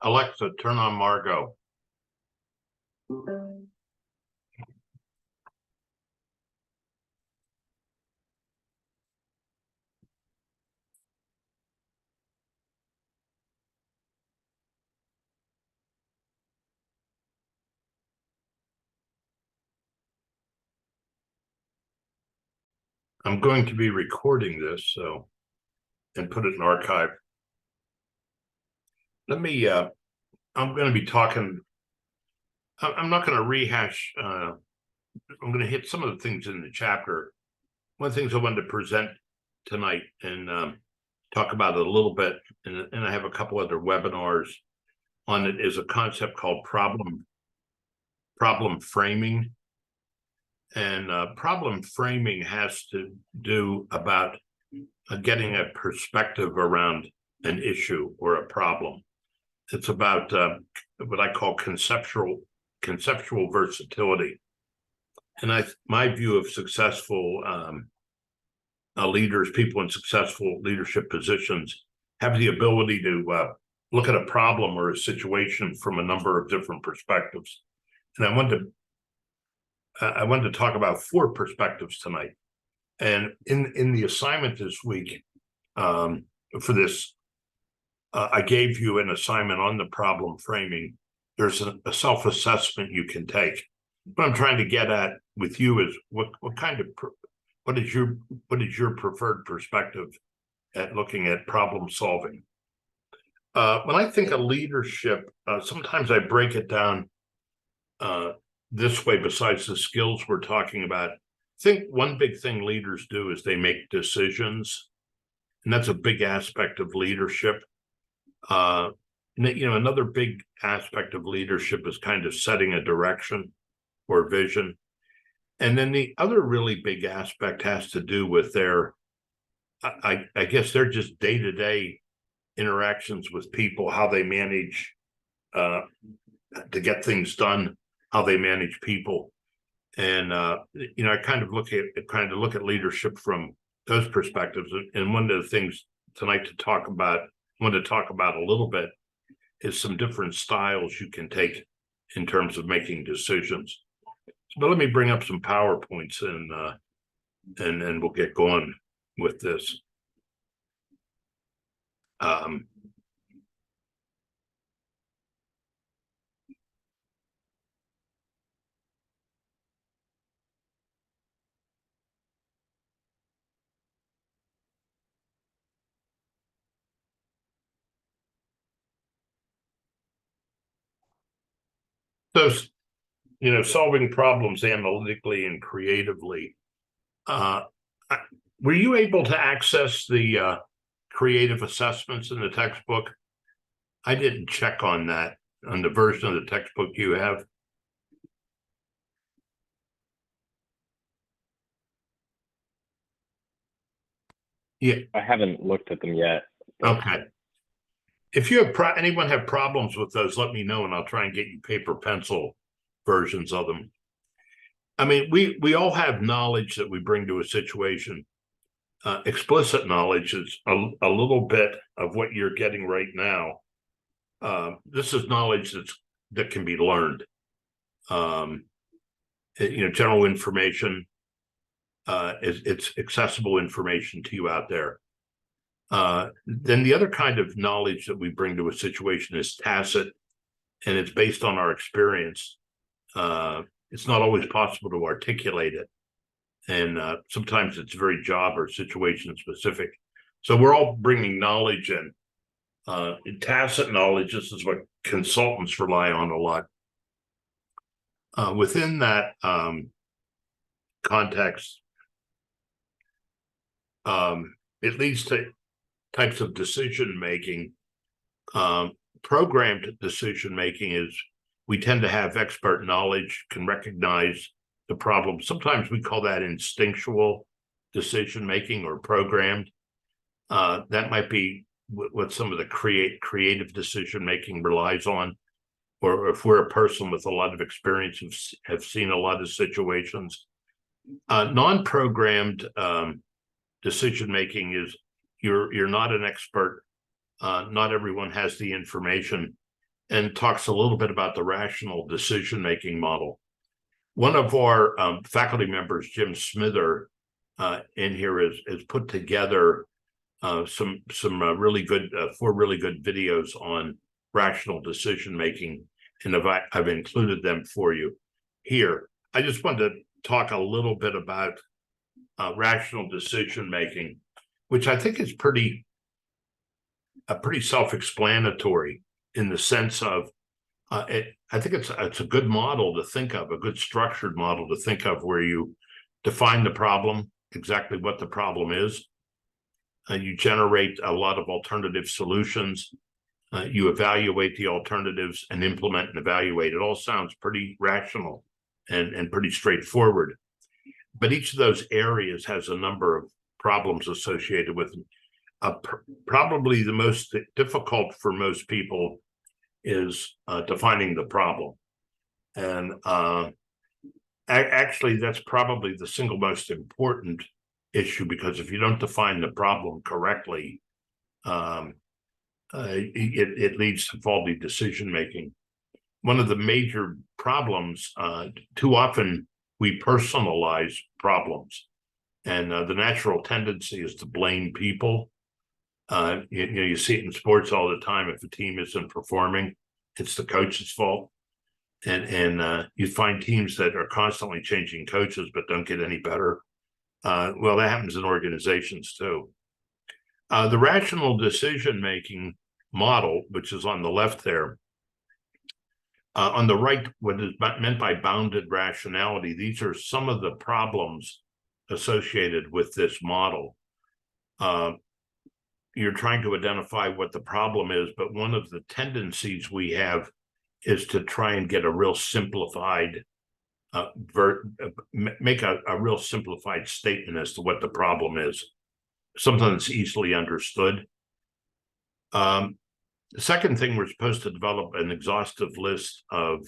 Alexa, turn on Margot. I'm going to be recording this, and put it in archive. I'm going to be talking. I'm not going to rehash. I'm going to hit some of the things in the chapter. One of the things I wanted to present tonight and talk about it a little bit, and I have a couple other webinars on it, is a concept called problem framing. And problem framing has to do about getting a perspective around an issue or a problem. It's about what I call conceptual versatility. And my view of successful leaders, people in successful leadership positions, have the ability to look at a problem or a situation from a number of different perspectives. And I wanted to talk about 4 perspectives tonight. And in the assignment this week for this, I gave you an assignment on the problem framing. There's a self-assessment you can take. What I'm trying to get at with you is what is your preferred perspective at looking at problem solving? When I think of leadership, sometimes I break it down this way. Besides the skills we're talking about, I think one big thing leaders do is they make decisions, and that's a big aspect of leadership. Another big aspect of leadership is kind of setting a direction or vision. And then the other really big aspect has to do with I guess they're just day-to-day interactions with people, how they manage to get things done, how they manage people. And I kind of look at leadership from those perspectives. And one of the things tonight I want to talk about a little bit is some different styles you can take in terms of making decisions. But let me bring up some PowerPoints and we'll get going with this. So, solving problems analytically and creatively. Were you able to access the creative assessments in the textbook? I didn't check on that on the version of the textbook you have. Yeah, I haven't looked at them yet. Okay. If you have anyone have problems with those, let me know, and I'll try and get you paper pencil versions of them. I mean, we all have knowledge that we bring to a situation. Explicit knowledge is a little bit of what you're getting right now. This is knowledge that can be learned. General information. It's accessible information to you out there. Then the other kind of knowledge that we bring to a situation is tacit, and it's based on our experience. It's not always possible to articulate it, and sometimes it's very job or situation specific. So we're all bringing knowledge in. Tacit knowledge, this is what consultants rely on a lot. Within that context, it leads to types of decision making. Programmed decision making is we tend to have expert knowledge, can recognize the problem. Sometimes we call that instinctual decision making or programmed. That might be what some of the creative decision making relies on. Or if we're a person with a lot of experience, have seen a lot of situations. Non-programmed decision making is you're not an expert. Not everyone has the information, and talks a little bit about the rational decision-making model. One of our faculty members, Jim Smither, in here has put together some really good 4 really good videos on rational decision-making, and I've included them for you here. I just wanted to talk a little bit about rational decision-making, which I think is pretty self-explanatory in the sense of I think it's a good model to think of, a good structured model to think of, where you define the problem, exactly what the problem is, and you generate a lot of alternative solutions. You evaluate the alternatives and implement and evaluate. It all sounds pretty rational and pretty straightforward. But each of those areas has a number of problems associated with them. Probably the most difficult for most people is defining the problem. And actually, that's probably the single most important issue, because if you don't define the problem correctly, it leads to faulty decision making. One of the major problems, too often we personalize problems, and the natural tendency is to blame people. You see it in sports all the time. If a team isn't performing, it's the coach's fault. And you find teams that are constantly changing coaches but don't get any better. Well, that happens in organizations too. The rational decision-making model, which is on the left there, on the right, what is meant by bounded rationality, these are some of the problems associated with this model. You're trying to identify what the problem is, but one of the tendencies we have is to try and get a real simplified, make a real simplified statement as to what the problem is, something that's easily understood. The second thing, we're supposed to develop an exhaustive list of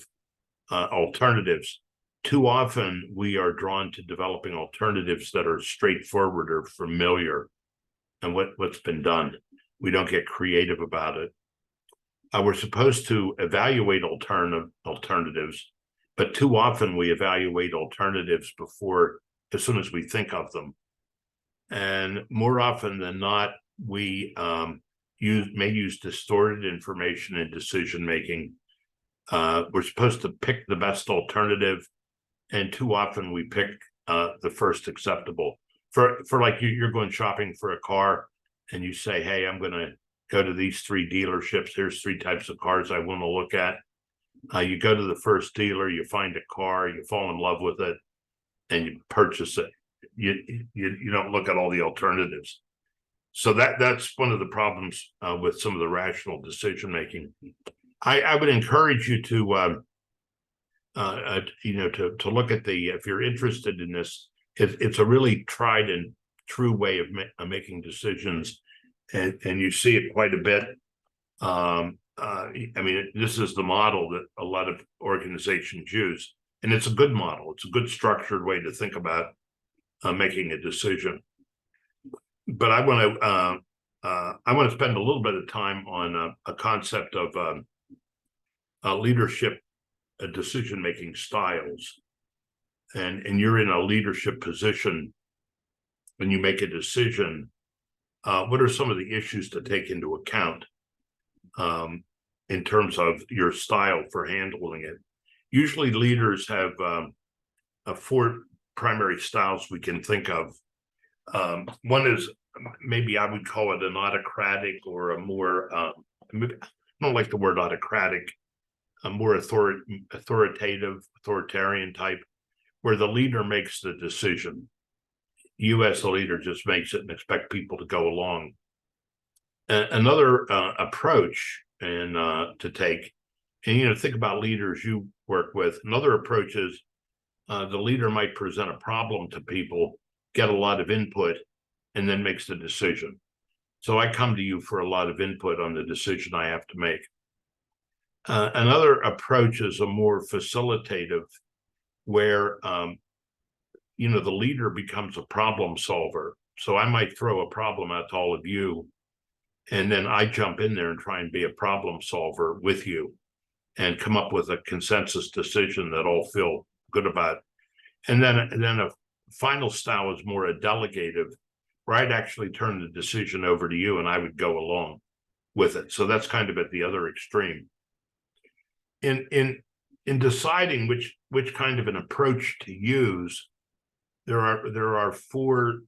alternatives. Too often, we are drawn to developing alternatives that are straightforward or familiar and what's been done. We don't get creative about it. We're supposed to evaluate alternatives, but too often we evaluate alternatives as soon as we think of them. And more often than not, we may use distorted information in decision making. We're supposed to pick the best alternative, and too often we pick the first acceptable. For like you're going shopping for a car, and you say, hey, I'm going to go to these 3 dealerships. Here's 3 types of cars I want to look at. You go to the first dealer, you find a car, you fall in love with it, and you purchase it. You don't look at all the alternatives. So that's one of the problems with some of the rational decision making. I would encourage you to look at if you're interested in this. It's a really tried and true way of making decisions, and you see it quite a bit. I mean, this is the model that a lot of organizations use, and it's a good model. It's a good structured way to think about making a decision. But I want to spend a little bit of time on a concept of leadership decision-making styles. And you're in a leadership position when you make a decision. What are some of the issues to take into account in terms of your style for handling it? Usually leaders have 4 primary styles we can think of. One is, maybe I would call it an autocratic, or a more, I don't like the word autocratic, a more authoritative, authoritarian type, where the leader makes the decision. You as the leader just makes it and expect people to go along. Another approach to take, and think about leaders you work with. Another approach is the leader might present a problem to people, get a lot of input, and then makes the decision. So I come to you for a lot of input on the decision I have to make. Another approach is a more facilitative, where the leader becomes a problem solver. So I might throw a problem out to all of you, and then I jump in there and try and be a problem solver with you. and come up with a consensus decision that all feel good about. And then a final style is more a delegative, where I'd actually turn the decision over to you and I would go along with it. So that's kind of at the other extreme. In deciding which kind of an approach to use, there are four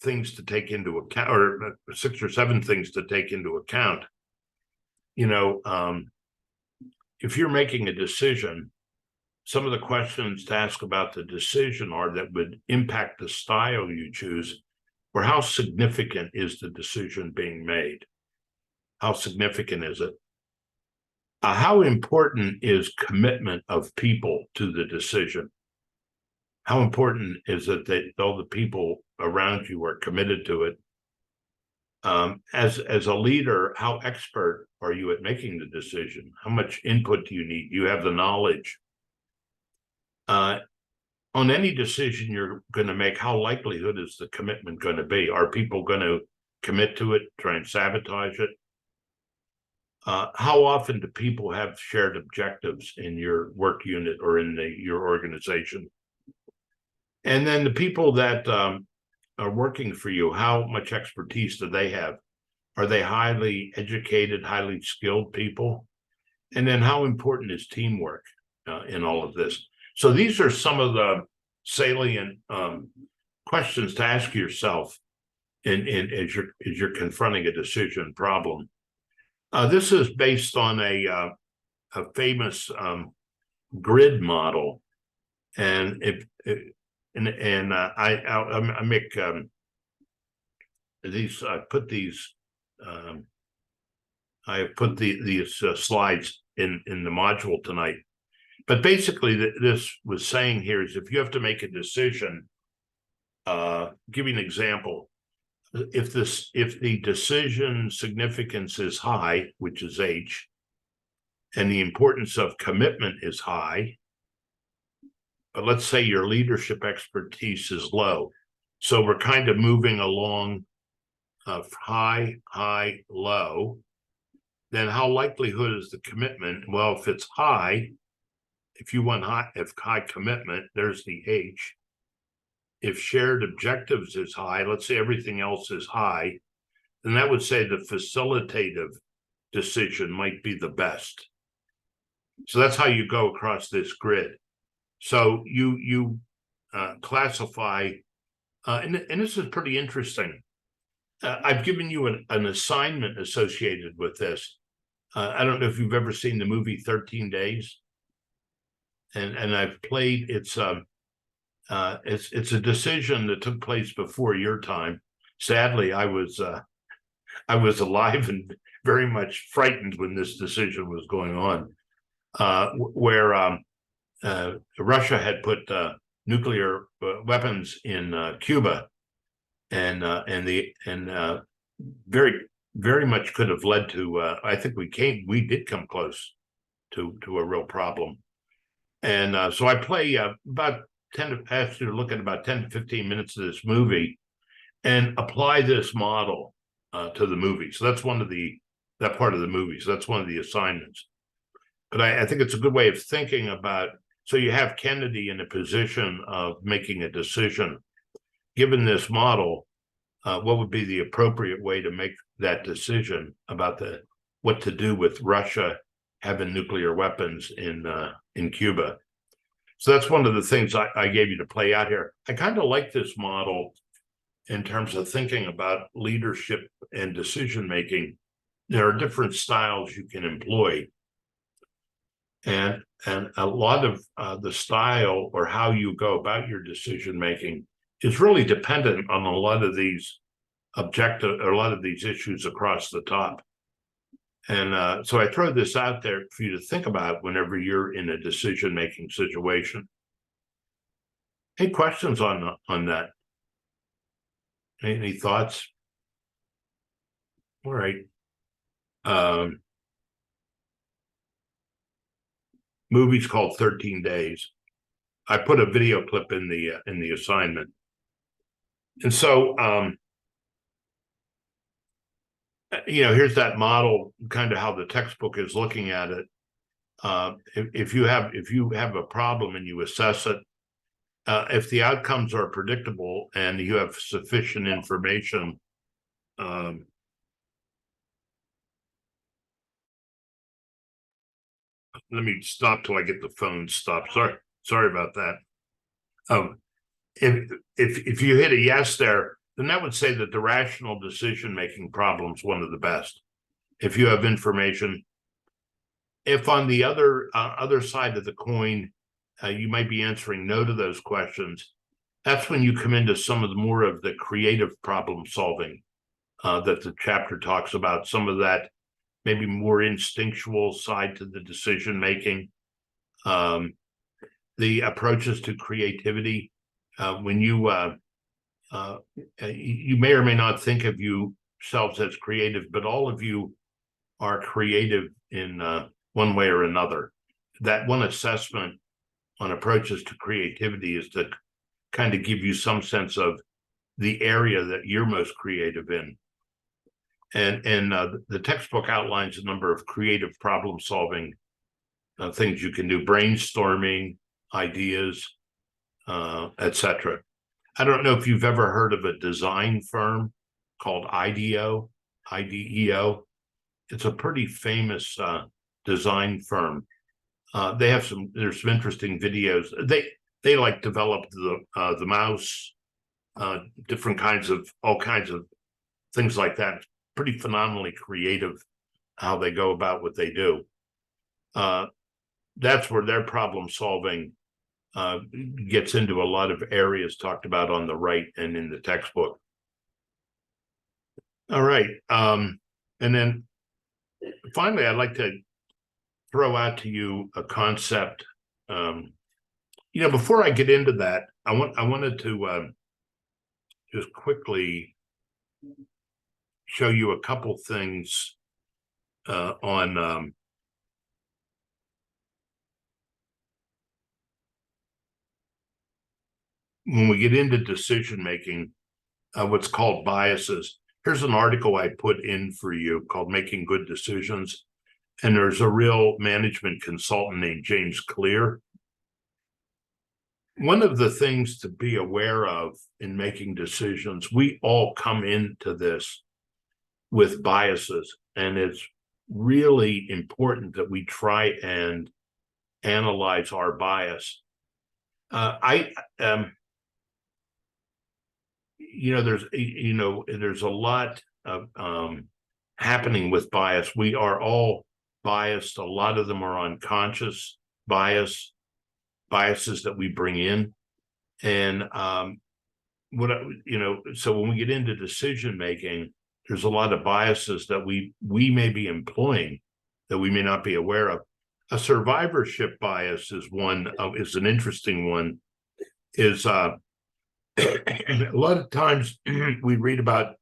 things to take into account, or 6 or 7 things to take into account. If you're making a decision, some of the questions to ask about the decision are that would impact the style you choose, or how significant is the decision being made? How significant is it? How important is commitment of people to the decision? How important is it that all the people around you are committed to it? As a leader, how expert are you at making the decision? How much input do you need? You have the knowledge. On any decision you're going to make, how likelihood is the commitment going to be? Are people going to commit to it, try and sabotage it? How often do people have shared objectives in your work unit or in your organization? And then the people that are working for you, how much expertise do they have? Are they highly educated, highly skilled people? And then how important is teamwork in all of this? So these are some of the salient questions to ask yourself as you're confronting a decision problem. This is based on a famous grid model, and I make these. I put these slides in the module tonight. But basically, this was saying here is if you have to make a decision, give you an example. If the decision significance is high, which is H, and the importance of commitment is high, but let's say your leadership expertise is low. So we're kind of moving along high, high, low. Then how likelihood is the commitment? Well, if it's high, if high commitment, there's the H. If shared objectives is high, let's say everything else is high, then that would say the facilitative decision might be the best. So that's how you go across this grid. So you classify, and this is pretty interesting. I've given you an assignment associated with this. I don't know if you've ever seen the movie 13 Days. And I've played it's a decision that took place before your time. Sadly, I was alive and very much frightened when this decision was going on, where Russia had put nuclear weapons in Cuba, and very much could have led to. I think we did come close to a real problem. And so I play about 10 to ask you to look at about 10 to 15 minutes of this movie and apply this model to the movie. So that's that part of the movie. So that's one of the assignments. But I think it's a good way of thinking about, so you have Kennedy in a position of making a decision. Given this model, what would be the appropriate way to make that decision about what to do with Russia having nuclear weapons in Cuba? So that's one of the things I gave you to play out here. I kind of like this model in terms of thinking about leadership and decision making. There are different styles you can employ, and a lot of the style or how you go about your decision making is really dependent on a lot of these issues across the top. And so I throw this out there for you to think about whenever you're in a decision-making situation. Any questions on that? Any thoughts? All right. Movie's called 13 Days. I put a video clip in the assignment. And so here's that model, kind of how the textbook is looking at it. if you have a problem and you assess it, if the outcomes are predictable and you have sufficient information, let me stop till I get the phone stopped. Sorry about that. If you hit a yes there, then that would say that the rational decision-making problem is one of the best. If you have information, if on the other side of the coin, you might be answering no to those questions, that's when you come into some of the more of the creative problem solving that the chapter talks about. Some of that maybe more instinctual side to the decision making, the approaches to creativity. When you may or may not think of yourselves as creative, but all of you are creative in one way or another. That one assessment on approaches to creativity is to kind of give you some sense of the area that you're most creative in. And the textbook outlines a number of creative problem solving things you can do, brainstorming, ideas, etc. I don't know if you've ever heard of a design firm called IDEO. It's a pretty famous design firm. There's some interesting videos. They like developed the mouse, different kinds of all kinds of things like that. Pretty phenomenally creative how they go about what they do. That's where their problem solving gets into a lot of areas talked about on the right and in the textbook. All right. And then finally, I'd like to throw out to you a concept. Before I get into that, I wanted to just quickly show you a couple things on when we get into decision making, what's called biases. Here's an article I put in for you called Making Good Decisions. And there's a real management consultant named James Clear. One of the things to be aware of in making decisions, we all come into this with biases, and it's really important that we try and analyze our bias. There's a lot of happening with bias. We are all biased. A lot of them are unconscious biases that we bring in. And so when we get into decision making, there's a lot of biases that we may be employing that we may not be aware of. A survivorship bias is an interesting one. Is a lot of times we read about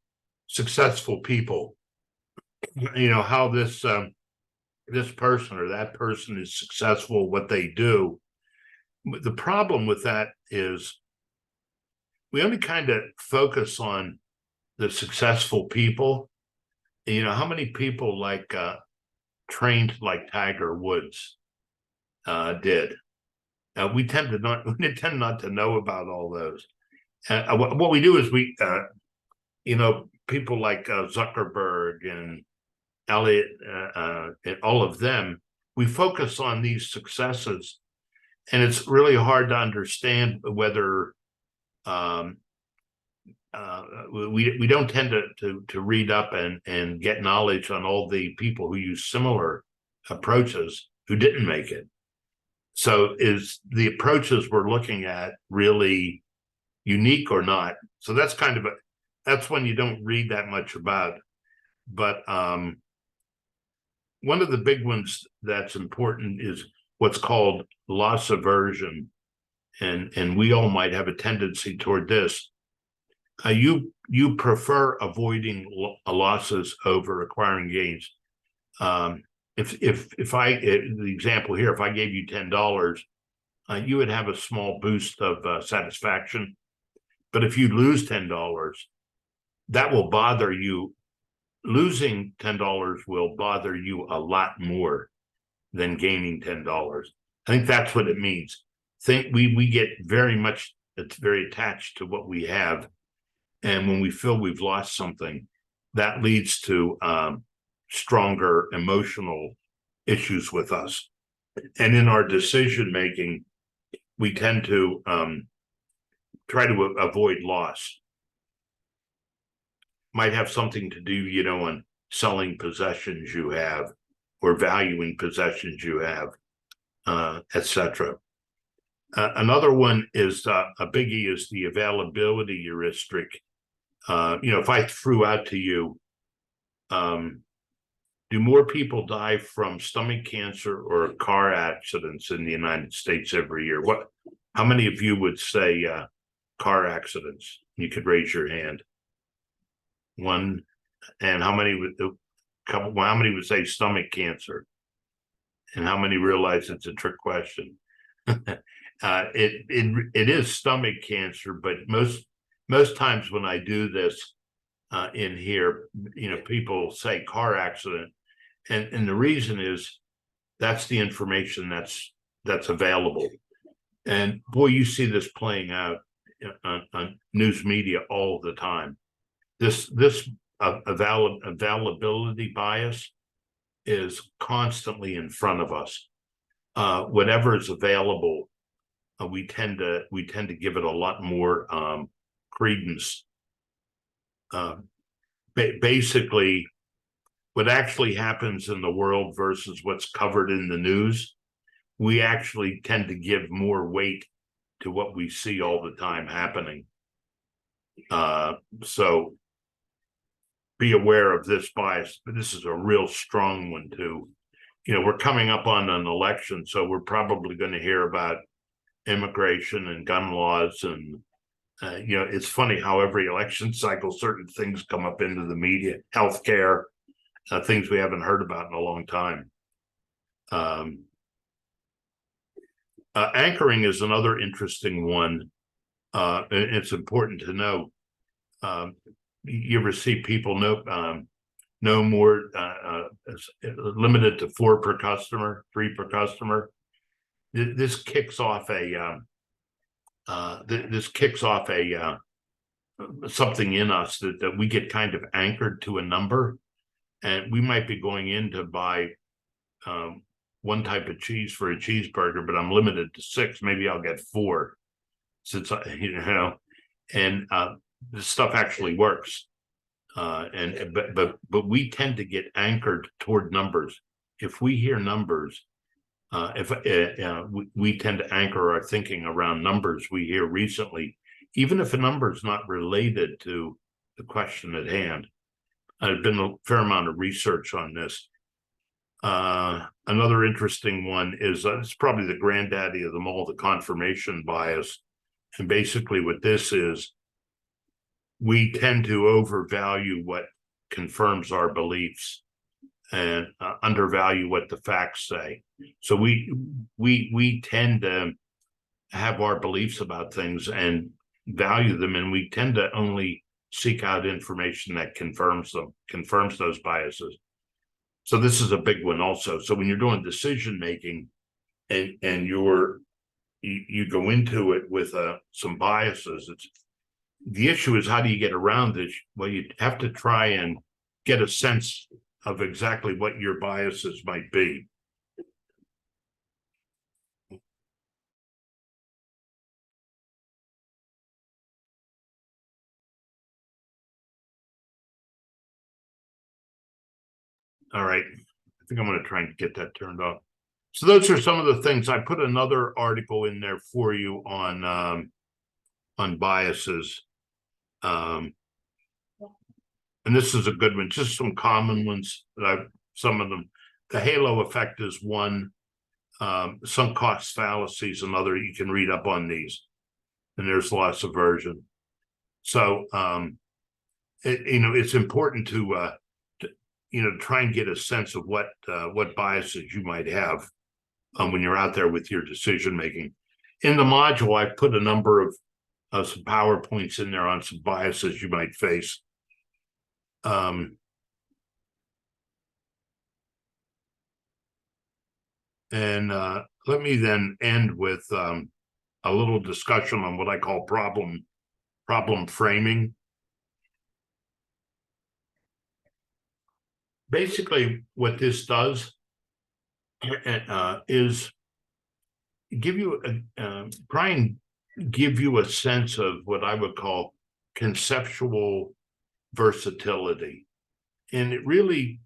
successful people, how this person or that person is successful, what they do. The problem with that is we only kind of focus on the successful people. How many people trained like Tiger Woods did? We tend not to know about all those. What we do is people like Zuckerberg and Elliott, and all of them, we focus on these successes, and it's really hard to understand whether we don't tend to read up and get knowledge on all the people who use similar approaches who didn't make it. So is the approaches we're looking at really unique or not? So that's that's one you don't read that much about. But one of the big ones that's important is what's called loss aversion. And we all might have a tendency toward this. You prefer avoiding losses over acquiring gains. If the example here, if I gave you $10, you would have a small boost of satisfaction. But if you lose $10, that will bother you. Losing $10 will bother you a lot more than gaining $10. I think that's what it means. Think we get very much, it's very attached to what we have. And when we feel we've lost something, that leads to stronger emotional issues with us. And in our decision making, we tend to try to avoid loss. Might have something to do, on selling possessions you have or valuing possessions you have, etc. Another one is a biggie is the availability heuristic. If I threw out to you, do more people die from stomach cancer or car accidents in the United States every year? How many of you would say car accidents? You could raise your hand. One. And how many would say stomach cancer? And how many realize it's a trick question? It is stomach cancer, but most times when I do this in here, people say car accident, and the reason is that's the information that's available. And boy, you see this playing out on news media all the time. This availability bias is constantly in front of us. Whatever is available, we tend to give it a lot more credence. Basically, what actually happens in the world versus what's covered in the news, we actually tend to give more weight to what we see all the time happening. So be aware of this bias. But this is a real strong one too. We're coming up on an election, so we're probably going to hear about immigration and gun laws. And it's funny how every election cycle certain things come up into the media, healthcare, things we haven't heard about in a long time. Anchoring is another interesting one. It's important to know. You ever see people no more limited to 4 per customer, 3 per customer? This kicks off something in us that we get kind of anchored to a number, and we might be going in to buy one type of cheese for a cheeseburger, but I'm limited to 6. Maybe I'll get 4, since and this stuff actually works. But we tend to get anchored toward numbers. If we hear numbers, we tend to anchor our thinking around numbers we hear recently, even if a number is not related to the question at hand. There's been a fair amount of research on this. Another interesting one is it's probably the granddaddy of them all, the confirmation bias. And basically what this is, we tend to overvalue what confirms our beliefs and undervalue what the facts say. So we tend to have our beliefs about things and value them, and we tend to only seek out information that confirms those biases. So this is a big one also. So when you're doing decision making and you go into it with some biases, the issue is, how do you get around this? Well, you have to try and get a sense of exactly what your biases might be. All right, I think I'm going to try and get that turned off. So those are some of the things. I put another article in there for you on biases. And this is a good one, just some common ones some of them. The halo effect is one. Sunk cost fallacy is another. You can read up on these, and there's loss aversion. So it's important to try and get a sense of what biases you might have when you're out there with your decision making. In the module, I put a number of some PowerPoints in there on some biases you might face. And let me then end with a little discussion on what I call problem framing. Basically, what this does is give you try and give you a sense of what I would call conceptual versatility. And it really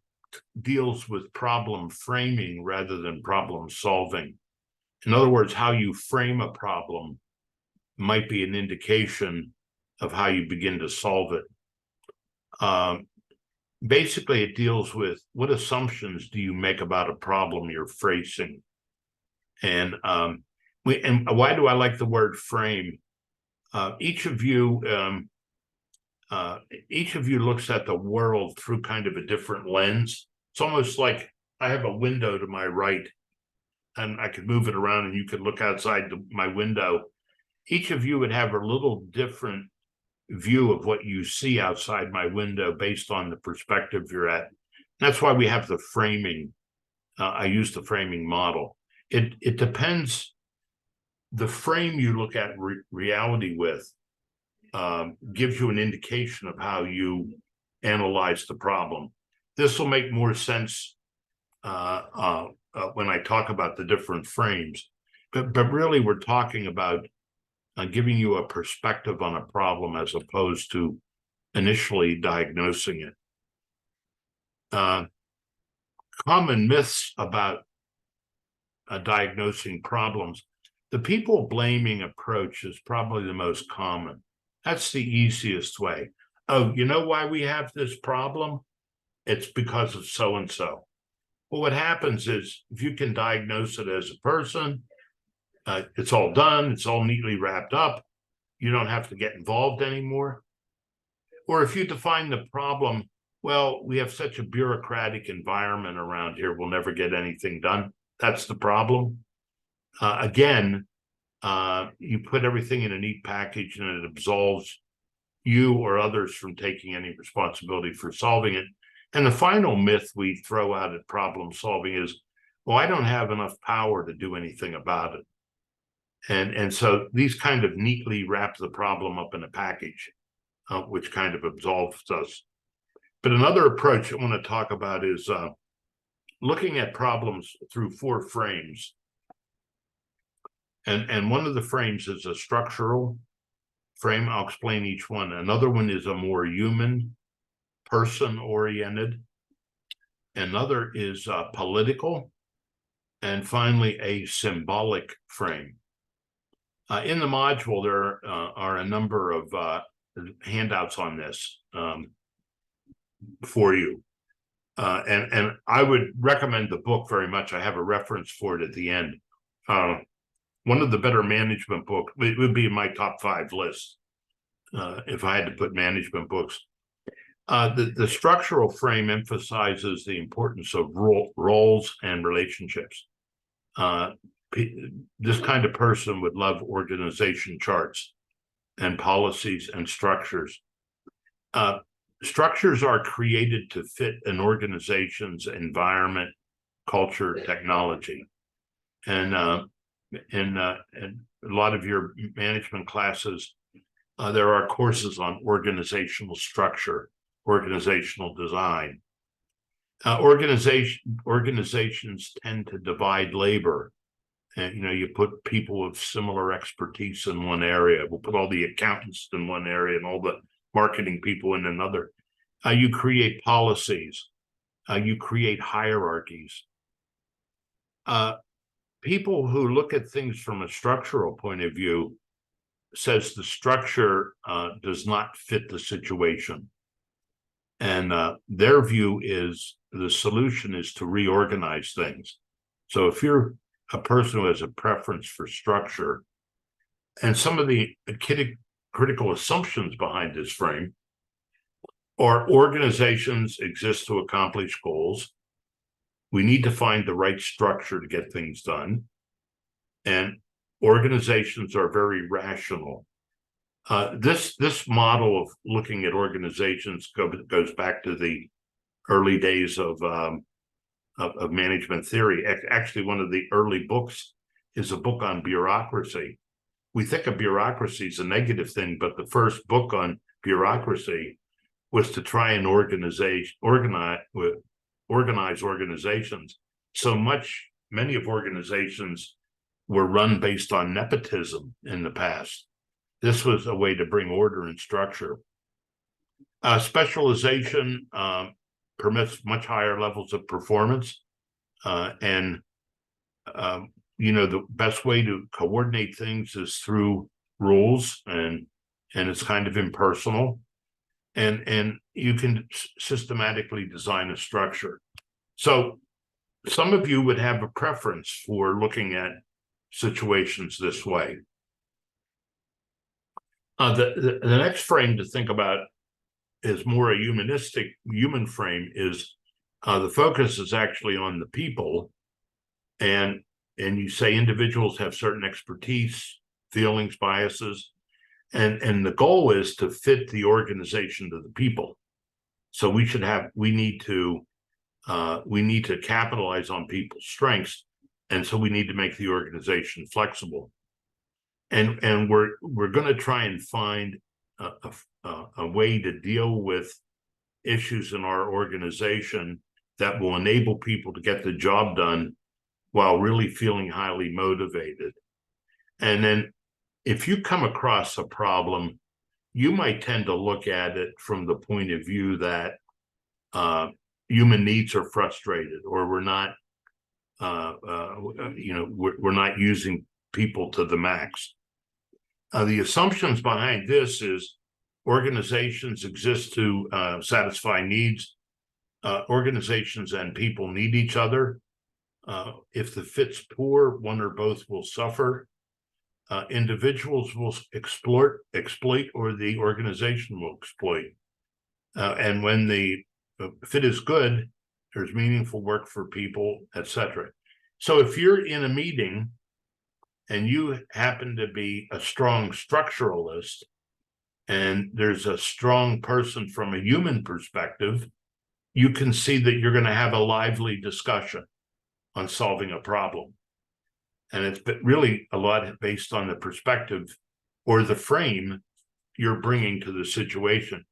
deals with problem framing rather than problem solving. In other words, how you frame a problem might be an indication of how you begin to solve it. Basically, it deals with what assumptions do you make about a problem you're facing. And why do I like the word frame? Each of you looks at the world through kind of a different lens. It's almost like I have a window to my right, and I could move it around, and you could look outside my window. Each of you would have a little different view of what you see outside my window based on the perspective you're at. That's why we have the framing. I use the framing model. It depends. The frame you look at reality with gives you an indication of how you analyze the problem. This will make more sense when I talk about the different frames. But really, we're talking about giving you a perspective on a problem as opposed to initially diagnosing it. Common myths about diagnosing problems. The people blaming approach is probably the most common. That's the easiest way. Oh, you know why we have this problem? It's because of so-and-so. Well, what happens is if you can diagnose it as a person, it's all done, it's all neatly wrapped up. You don't have to get involved anymore. Or if you define the problem, well, we have such a bureaucratic environment around here, we'll never get anything done. That's the problem. Again, you put everything in a neat package and it absolves you or others from taking any responsibility for solving it. And the final myth we throw out at problem solving is, well, I don't have enough power to do anything about it. And so these kind of neatly wrap the problem up in a package, which kind of absolves us. But another approach I want to talk about is looking at problems through 4 frames. And one of the frames is a structural frame. I'll explain each one. Another one is a more human, person-oriented. Another is political. And finally, a symbolic frame. In the module, there are a number of handouts on this for you. And I would recommend the book very much. I have a reference for it at the end. One of the better management books, it would be in my top 5 list if I had to put management books. The structural frame emphasizes the importance of roles and relationships. This kind of person would love organization charts and policies and structures. Structures are created to fit an organization's environment, culture, technology. And in a lot of your management classes, there are courses on organizational structure, organizational design. Organizations tend to divide labor. And, you put people with similar expertise in one area. We'll put all the accountants in one area and all the marketing people in another. You create policies. You create hierarchies. People who look at things from a structural point of view says the structure does not fit the situation. And their view is the solution is to reorganize things. So if you're a person who has a preference for structure, and some of the critical assumptions behind this frame are organizations exist to accomplish goals. We need to find the right structure to get things done. And organizations are very rational. This model of looking at organizations goes back to the early days of of management theory. Actually, one of the early books is a book on bureaucracy. We think of bureaucracy as a negative thing, but the first book on bureaucracy was to try and organize organizations. Many of organizations were run based on nepotism in the past. This was a way to bring order and structure. Specialization permits much higher levels of performance, and the best way to coordinate things is through rules, and it's kind of impersonal, and you can systematically design a structure. So some of you would have a preference for looking at situations this way. The next frame to think about is more a human frame. Is the focus is actually on the people, and you say individuals have certain expertise, feelings, biases, and the goal is to fit the organization to the people. So we need to capitalize on people's strengths, and so we need to make the organization flexible. And we're going to try and find a way to deal with issues in our organization that will enable people to get the job done while really feeling highly motivated. And then if you come across a problem, you might tend to look at it from the point of view that human needs are frustrated, or we're not using people to the max. The assumptions behind this is organizations exist to satisfy needs. Organizations and people need each other. If the fit's poor, one or both will suffer. Individuals will exploit, or the organization will exploit. And when the fit is good, there's meaningful work for people, etc. So if you're in a meeting and you happen to be a strong structuralist, and there's a strong person from a human perspective, you can see that you're going to have a lively discussion on solving a problem. And it's really a lot based on the perspective or the frame you're bringing to the situation.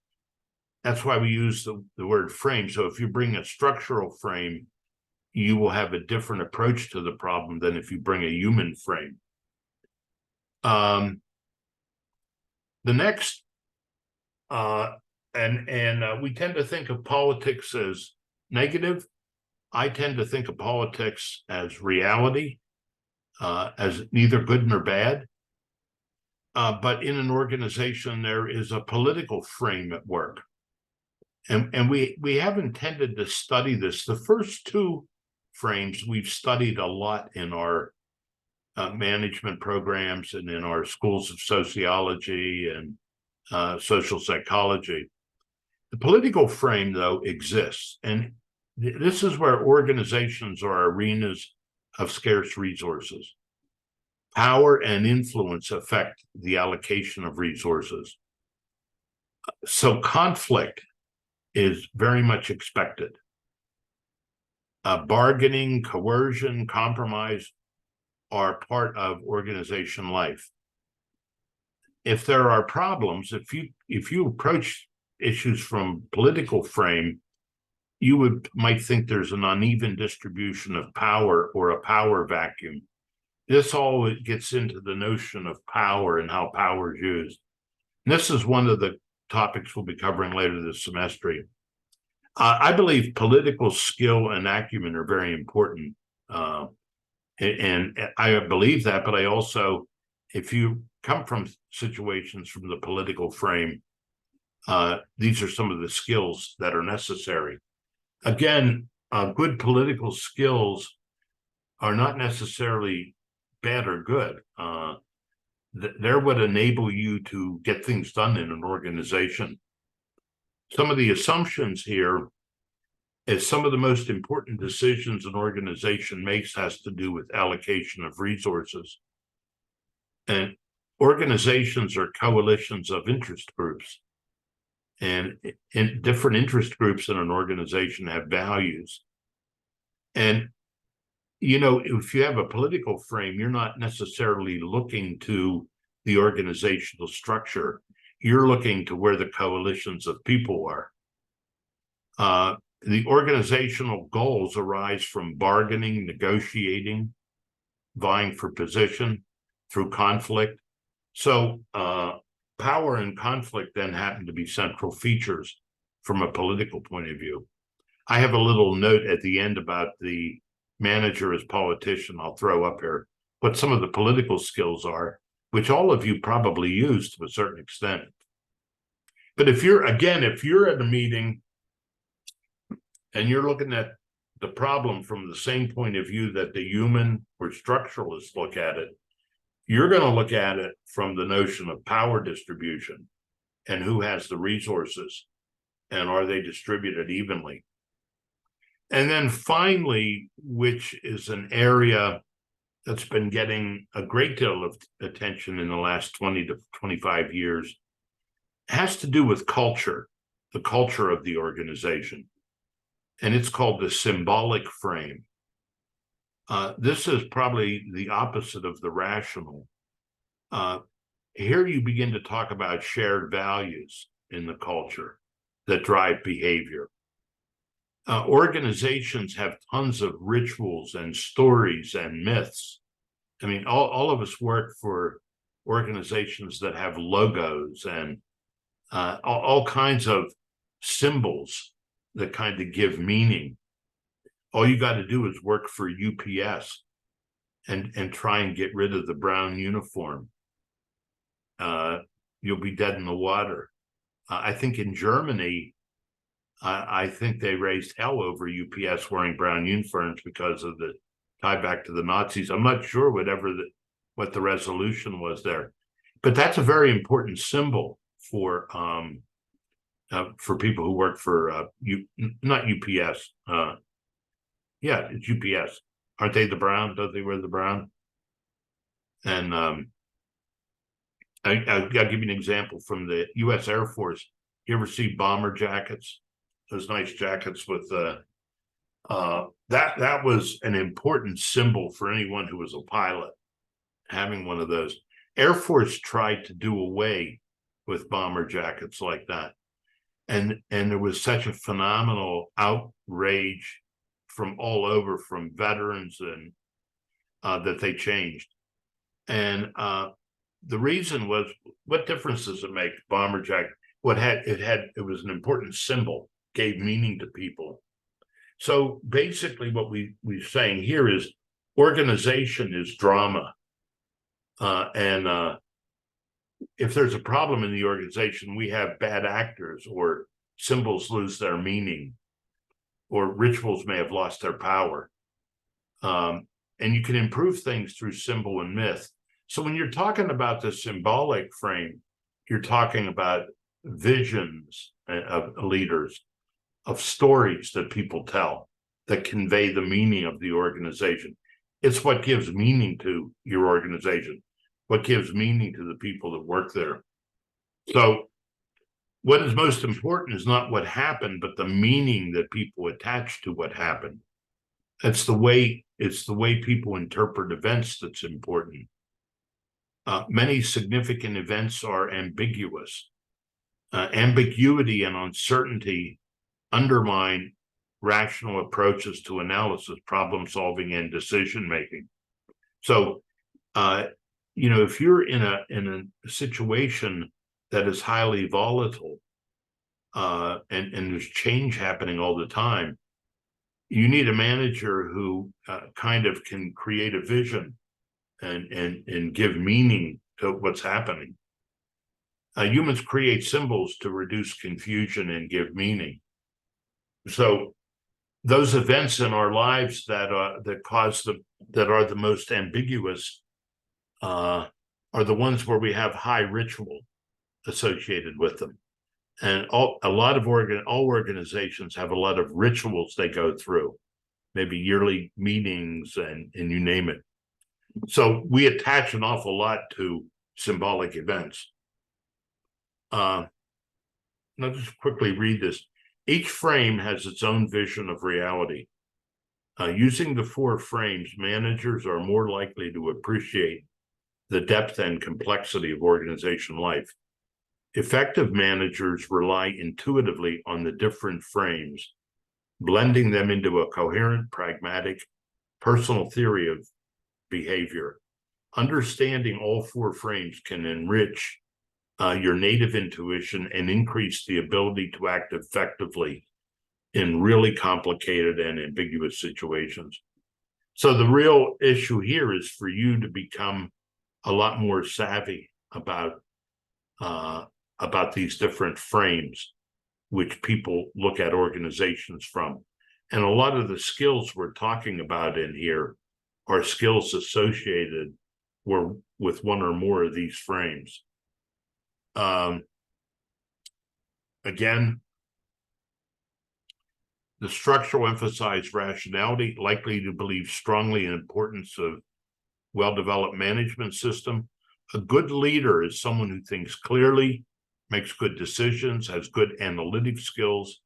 That's why we use the word frame. So if you bring a structural frame, you will have a different approach to the problem than if you bring a human frame. The next, we tend to think of politics as negative. I tend to think of politics as reality, as neither good nor bad. But in an organization, there is a political frame at work. And we haven't tended to study this. The first two frames we've studied a lot in our management programs and in our schools of sociology and social psychology. The political frame, though, exists. And this is where organizations are arenas of scarce resources. Power and influence affect the allocation of resources. So conflict is very much expected. Bargaining, coercion, compromise are part of organization life. If there are problems, if you approach issues from political frame, you might think there's an uneven distribution of power or a power vacuum. This all gets into the notion of power and how power is used. And this is one of the topics we'll be covering later this semester. I believe political skill and acumen are very important. And I believe that, but I also, if you come from situations from the political frame, these are some of the skills that are necessary. Again, good political skills are not necessarily bad or good. They're what enable you to get things done in an organization. Some of the assumptions here is some of the most important decisions an organization makes has to do with allocation of resources. And organizations are coalitions of interest groups. And different interest groups in an organization have values. And, you know, if you have a political frame, you're not necessarily looking to the organizational structure. You're looking to where the coalitions of people are. The organizational goals arise from bargaining, negotiating, vying for position through conflict. So power and conflict then happen to be central features from a political point of view. I have a little note at the end about the manager as politician. I'll throw up here what some of the political skills are, which all of you probably use to a certain extent. But if you're at a meeting and you're looking at the problem from the same point of view that the human or structuralists look at it, you're going to look at it from the notion of power distribution and who has the resources and are they distributed evenly. And then finally, which is an area that's been getting a great deal of attention in the last 20 to 25 years, has to do with culture, the culture of the organization. And it's called the symbolic frame. This is probably the opposite of the rational. Here you begin to talk about shared values in the culture that drive behavior. Organizations have tons of rituals and stories and myths. I mean, all of us work for organizations that have logos and all kinds of symbols that kind of give meaning. All you got to do is work for UPS and try and get rid of the brown uniform. You'll be dead in the water. I think in Germany, I think they raised hell over UPS wearing brown uniforms because of the tie back to the Nazis. I'm not sure what the resolution was there, but that's a very important symbol for people who work for not UPS. Yeah, it's UPS. Aren't they the brown? Don't they wear the brown? And I'll give you an example from the U.S. Air Force. You ever see bomber jackets? Those nice jackets with that was an important symbol for anyone who was a pilot, having one of those. Air Force tried to do away with bomber jackets like that. And there was such a phenomenal outrage from all over, from veterans, and that they changed. And the reason was, what difference does it make? Bomber jacket. It was an important symbol, gave meaning to people. So basically what we're saying here is organization is drama. And if there's a problem in the organization, we have bad actors, or symbols lose their meaning, or rituals may have lost their power. And you can improve things through symbol and myth. So when you're talking about the symbolic frame, you're talking about visions of leaders, of stories that people tell that convey the meaning of the organization. It's what gives meaning to your organization, what gives meaning to the people that work there. So what is most important is not what happened, but the meaning that people attach to what happened. It's the way people interpret events that's important. Many significant events are ambiguous. Ambiguity and uncertainty undermine rational approaches to analysis, problem solving, and decision making. So, if you're in a situation that is highly volatile, and there's change happening all the time, you need a manager who kind of can create a vision and give meaning to what's happening. Humans create symbols to reduce confusion and give meaning. So those events in our lives that are the most ambiguous are the ones where we have high ritual associated with them. And all organizations have a lot of rituals they go through, maybe yearly meetings and you name it. So we attach an awful lot to symbolic events. I'll just quickly read this. Each frame has its own vision of reality. Using the 4 frames, managers are more likely to appreciate the depth and complexity of organization life. Effective managers rely intuitively on the different frames, blending them into a coherent, pragmatic, personal theory of behavior. Understanding all 4 frames can enrich your native intuition and increase the ability to act effectively in really complicated and ambiguous situations. So the real issue here is for you to become a lot more savvy about these different frames which people look at organizations from. And a lot of the skills we're talking about in here are skills associated with one or more of these frames. Again, the structure will emphasize rationality, likely to believe strongly in the importance of well-developed management system. A good leader is someone who thinks clearly, makes good decisions, has good analytic skills,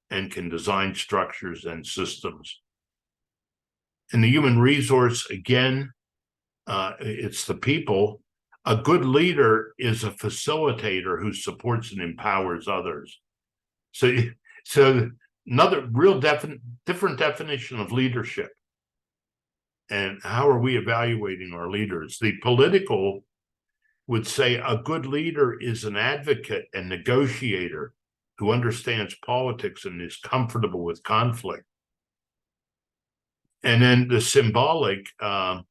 and can design structures and systems. In the human resource, again, it's the people. A good leader is a facilitator who supports and empowers others. So another real different definition of leadership. And how are we evaluating our leaders? The political would say a good leader is an advocate and negotiator who understands politics and is comfortable with conflict. And then the symbolic, a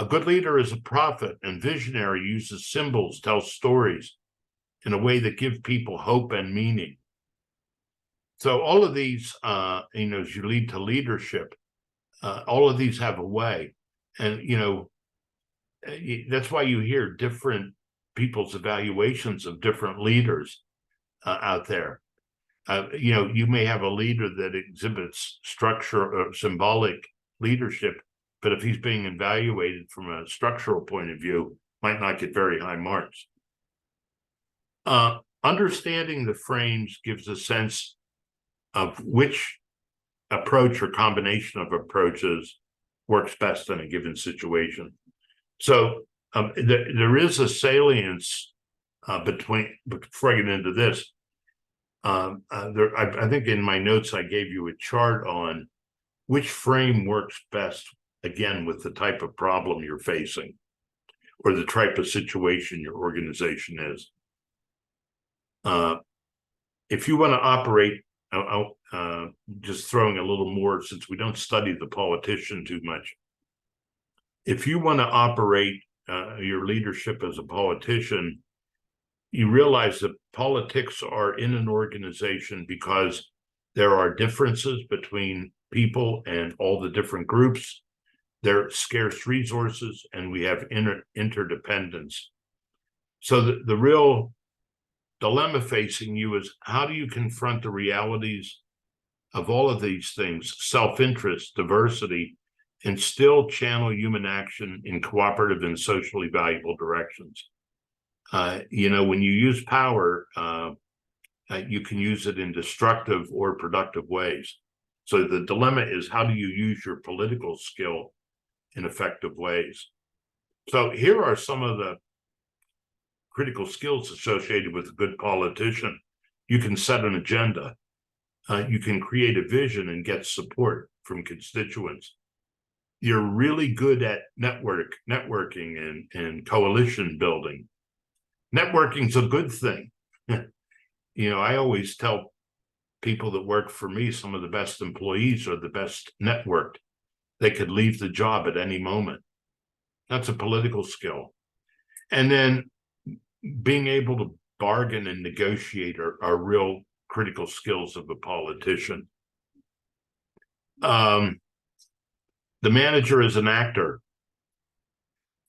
good leader is a prophet and visionary, uses symbols, tells stories in a way that give people hope and meaning. So all of these, as you lead to leadership, all of these have a way. And, that's why you hear different people's evaluations of different leaders out there. You may have a leader that exhibits structure or symbolic leadership, but if he's being evaluated from a structural point of view, might not get very high marks. Understanding the frames gives a sense of which approach or combination of approaches works best in a given situation. So there is a salience between, before I get into this, I think in my notes I gave you a chart on which frame works best, again, with the type of problem you're facing or the type of situation your organization is. If you want to operate, just throwing a little more, since we don't study the politician too much. If you want to operate your leadership as a politician, you realize that politics are in an organization because there are differences between people and all the different groups. There are scarce resources, and we have interdependence. So the real dilemma facing you is, how do you confront the realities of all of these things, self-interest, diversity, and still channel human action in cooperative and socially valuable directions? When you use power, you can use it in destructive or productive ways. So the dilemma is, how do you use your political skill in effective ways? So here are some of the critical skills associated with a good politician. You can set an agenda. You can create a vision and get support from constituents. You're really good at networking and coalition building. Networking's a good thing. I always tell people that work for me, some of the best employees are the best networked. They could leave the job at any moment. That's a political skill. And then being able to bargain and negotiate are real critical skills of a politician. The manager is an actor.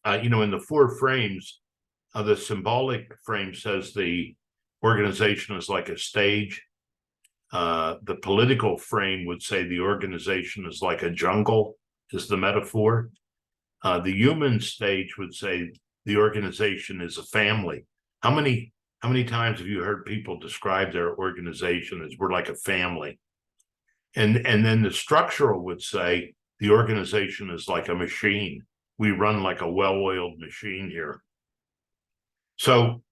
In the 4 frames, the symbolic frame says the organization is like a stage. The political frame would say the organization is like a jungle, is the metaphor. The human stage would say the organization is a family. How many times have you heard people describe their organization as, we're like a family? And then the structural would say the organization is like a machine. We run like a well-oiled machine here. So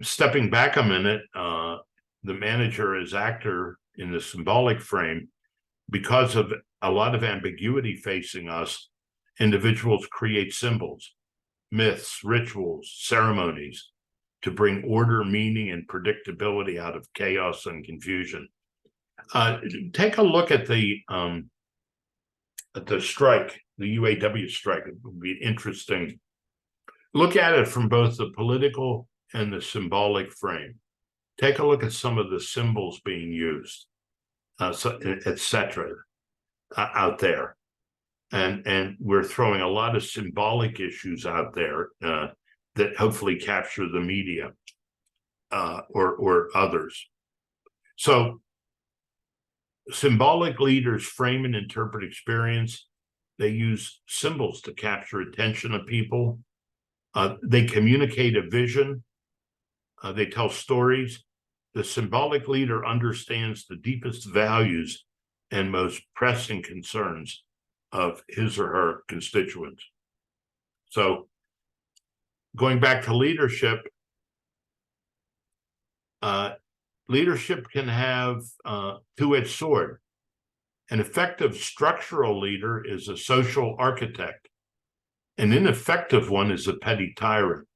stepping back a minute, the manager is actor in the symbolic frame. Because of a lot of ambiguity facing us, individuals create symbols, myths, rituals, ceremonies to bring order, meaning, and predictability out of chaos and confusion. Take a look at the strike, the UAW strike. It would be interesting. Look at it from both the political and the symbolic frame. Take a look at some of the symbols being used, etc. Out there. And we're throwing a lot of symbolic issues out there that hopefully capture the media or others. So symbolic leaders frame and interpret experience. They use symbols to capture attention of people. They communicate a vision. They tell stories. The symbolic leader understands the deepest values and most pressing concerns of his or her constituents. So going back to leadership, leadership can have a two-edged sword. An effective structural leader is a social architect. An ineffective one is a petty tyrant.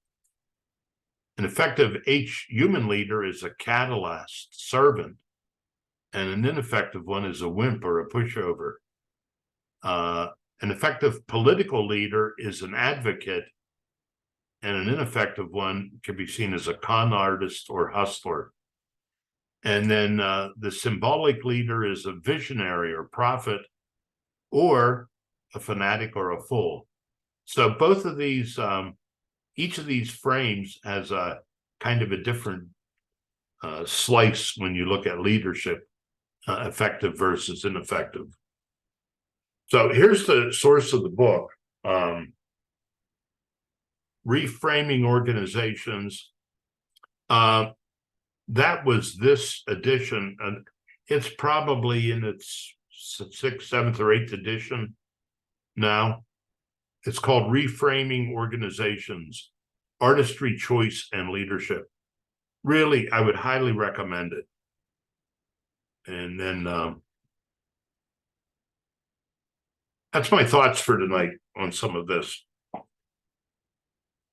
An effective human leader is a catalyst servant, and an ineffective one is a wimp or a pushover. An effective political leader is an advocate, and an ineffective one can be seen as a con artist or hustler. And then the symbolic leader is a visionary or prophet, or a fanatic or a fool. So both of these, each of these frames has a kind of a different slice when you look at leadership, effective versus ineffective. So here's the source of the book, Reframing Organizations. That was this edition, and it's probably in its 6th, 7th, or 8th edition now. It's called Reframing Organizations, Artistry, Choice, and Leadership. Really, I would highly recommend it. And then that's my thoughts for tonight on some of this.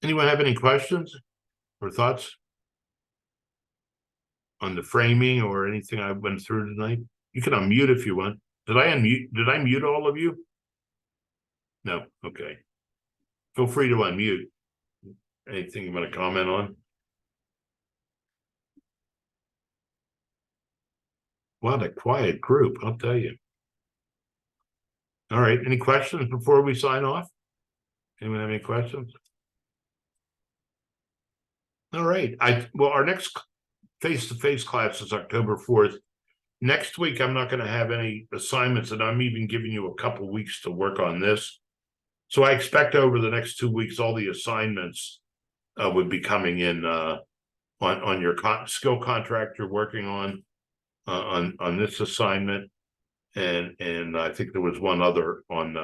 Anyone have any questions or thoughts on the framing or anything I went through tonight? You can unmute if you want. Did I unmute? Did I mute all of you? No. Okay. Feel free to unmute. Anything you want to comment on? What a quiet group, I'll tell you. All right. Any questions before we sign off? Anyone have any questions? All right. Well, our next face-to-face class is October 4th. Next week, I'm not going to have any assignments, and I'm even giving you a couple weeks to work on this. So I expect over the next 2 weeks, all the assignments would be coming in on your skill contract you're working on this assignment, and I think there was one other on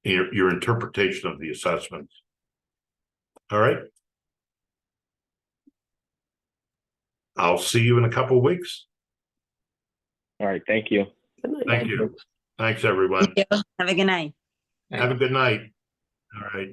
your interpretation of the assessments. All right. I'll see you in a couple of weeks. All right. Thank you. Thank you. Thanks, everyone. Thank you. Have a good night. Have a good night. All right.